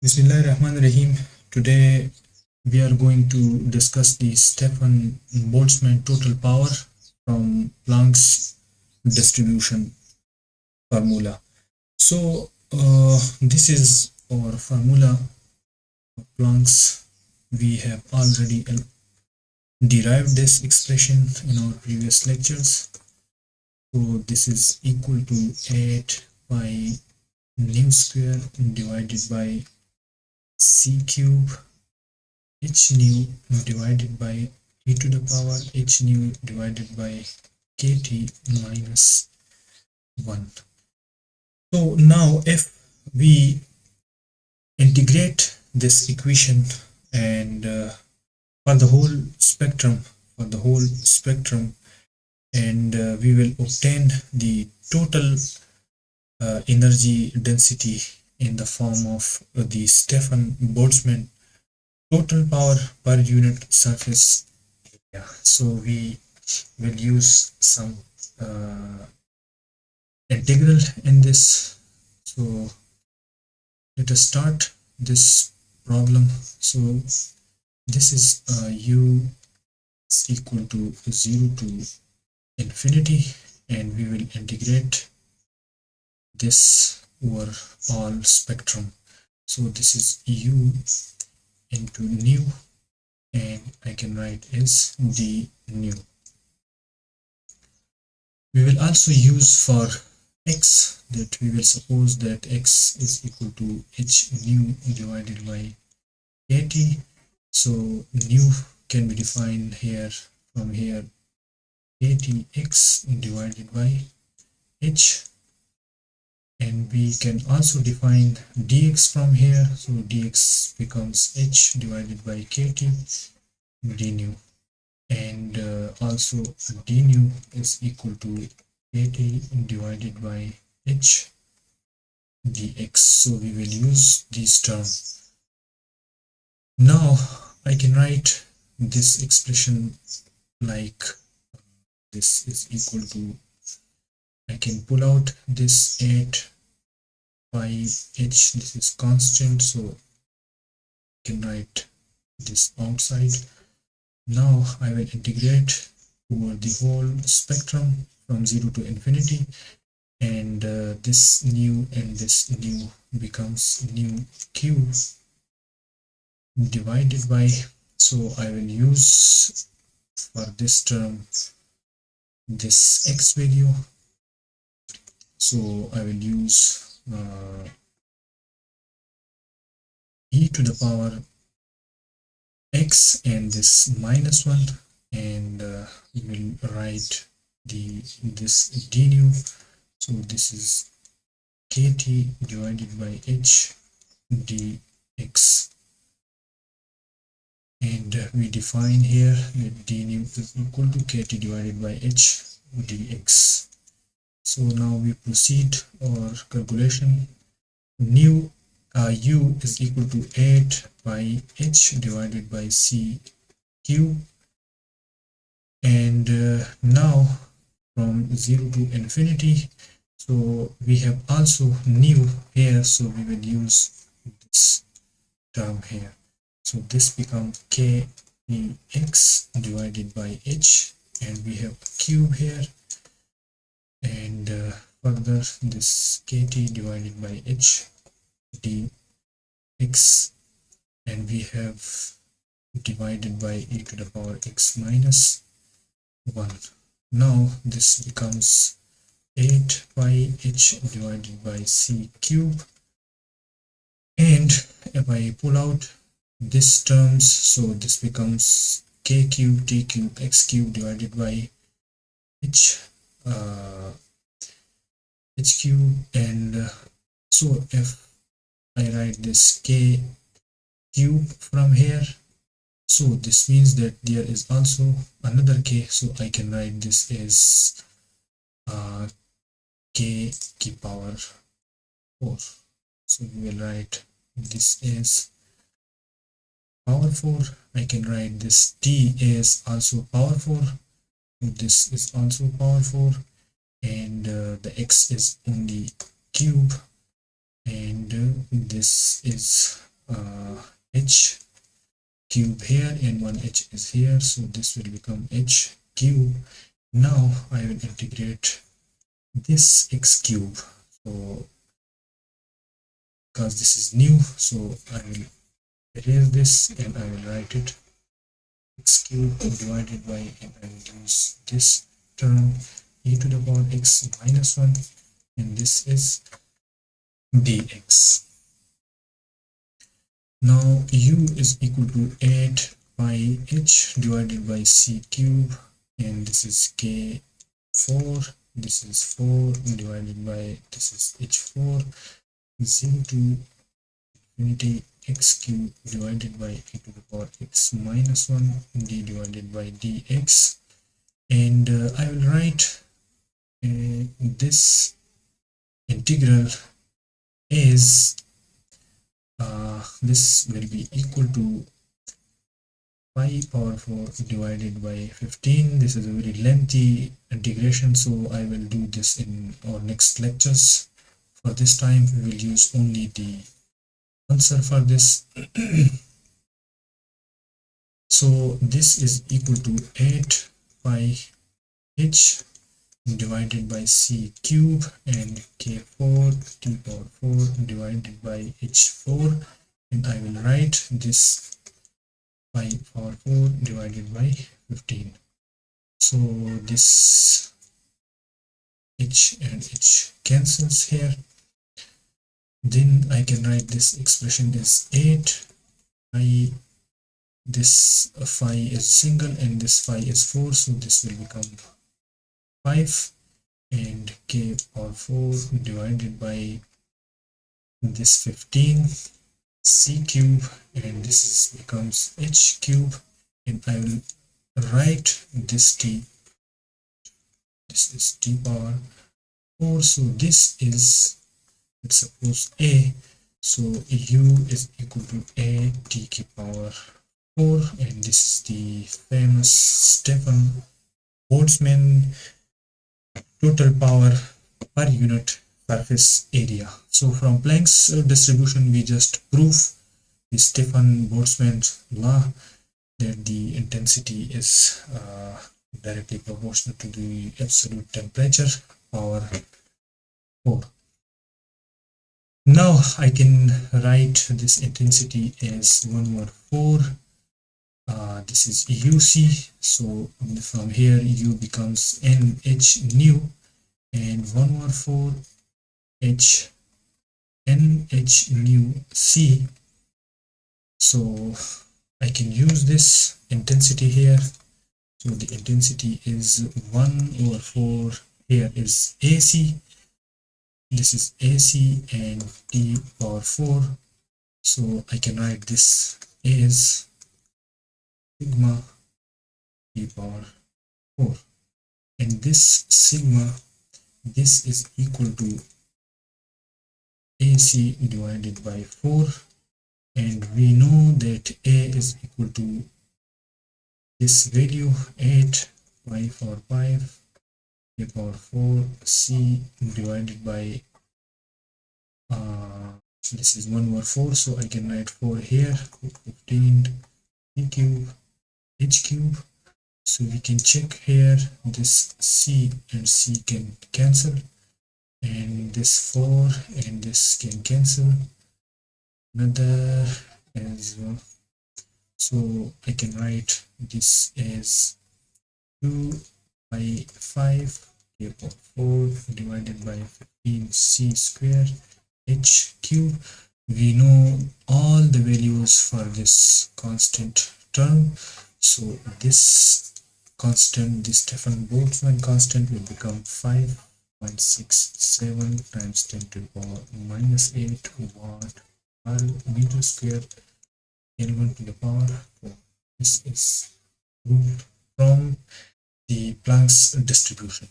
Bismillahirrahmanirrahim. Today we are going to discuss the Stefan Boltzmann total power from Planck's distribution formula. This is our formula of Planck's. We have already derived this expression in our previous lectures. So this is equal to 8 pi nu square divided by c cube h nu divided by e to the power h nu divided by kt minus 1. So now if we integrate this equation and for the whole spectrum and we will obtain the total energy density in the form of the Stefan Boltzmann total power per unit surface area. So we will use some integral in this. So let us start this problem. So this is u is equal to 0 to infinity, and we will integrate this over all spectrum. So this is u into nu, and I can write as d nu. We will also use for x that we will suppose that x is equal to h nu divided by kt. So nu can be defined here from here ktx divided by h, and we can also define dx from here. So dx becomes h divided by kt d nu, and also d nu is equal to kt divided by h dx. So we will use this term. Now I can write this expression like this is equal to, I can pull out this 8 pi h, this is constant, so I can write this outside. Now I will integrate over the whole spectrum from 0 to infinity, and this nu and this nu becomes nu cube divided by, so I will use for this term this x value. So I will use e to the power x and this minus 1, and we will write this d nu. So this is kt divided by h dx, and we define here that d nu is equal to kt divided by h dx. So now we proceed our calculation. Nu u is equal to 8 pi h divided by c cube, and now from 0 to infinity, so we have also nu here, so we will use this term here. So this becomes kx divided by h, and we have cube here, and further this kt divided by h dx, and we have divided by e to the power x minus 1. Now this becomes 8 pi h divided by c cube, and if I pull out this terms, so this becomes k cube t cube x cube divided by h cube, and so if I write this k cube from here, so this means that there is also another k, so I can write this as k to the power 4. So we will write this as power 4. I can write this t as also power 4, this is also power 4, and the x is only cube, and this is h cube here and one h is here, so this will become h cube. Now I will integrate this x cube, so because this is new, so I will erase this and I will write it x cube divided by, and I will use this term e to the power x minus 1, and this is dx. Now u is equal to 8 pi h divided by c cube, and this is k4, this is 4 divided by, this is h4, 0 to infinity x cube divided by e to the power x minus 1 d divided by dx. And I will write this integral is this will be equal to pi power 4 divided by 15. This is a very lengthy integration, so I will do this in our next lectures. For this time we will use only the answer for this. So this is equal to 8 pi h divided by c cube and k4 t power 4 divided by h4, and I will write this pi power 4 divided by 15. So this h and h cancels here. Then I can write this expression is 8 pi, this phi is single and this phi is 4, so this will become 5, and k power 4 divided by this 15 c cube, and this is becomes h cube, and I will write this t, this is t power 4, so this is, let's suppose a, so u is equal to a t k power 4, and this is the famous Stefan Boltzmann total power per unit surface area. So from Planck's distribution we just prove the Stefan Boltzmann's law that the intensity is directly proportional to the absolute temperature power 4. Now I can write this intensity as 1 over 4. This is uc, so from here u becomes nh nu, and 1 over 4 h nh nu c. So I can use this intensity here. So the intensity is 1 over 4, here is ac, this is ac, and t power 4. So I can write this as sigma t power 4, and this sigma, this is equal to ac divided by 4, and we know that a is equal to this value 8 pi power 5 a power 4 c divided by this is 1 over 4, so I can write 4 here, 15 c cube h cube. So we can check here, this c and c can cancel, and this 4 and this can cancel, another as well. So I can write this as 2 by 5 a power 4 divided by 15 c square h cube. We know all the values for this constant term, so this constant, this Stefan Boltzmann constant, will become 5.67 times 10 to the power minus 8 watt per meter square L1 to the power 4. This is proved from the Planck's distribution.